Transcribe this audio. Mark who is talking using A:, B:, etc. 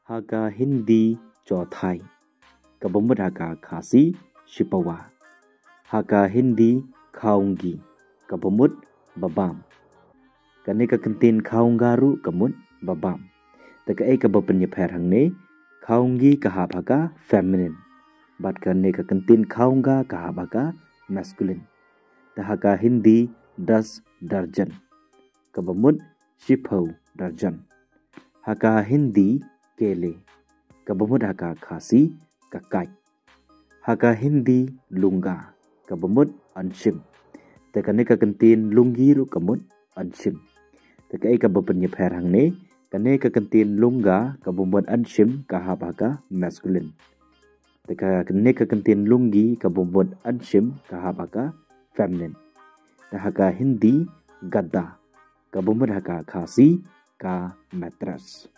A: Haka Hindi Chauthai Kabamut haka khasi Shipawa. Haka Hindi Khaungi Kabamut babam. Kane ka kentin khaungaru kamut babam. Taka e ka bapenya hangne khaungi kahap haka feminine. Bat kane ka kentin khaunga kahap haka masculine. Tahaka Hindi 10 darjan kabamut shipau darjan. Haka Hindi Kele kabamut haka khasi kakai. Haka Hindi Lunga kabamut anshim. Takane ka kentin lungiru kamut anshim. Taka e ka bapenya hangne kane ka kentin lunga kabamut anshim kahap haka masculine. Taka kane ka kentin lungi kabamut anshim kahap haka feminine. Tahaka Hindi Gadda kabamut haka khasi ka mattress.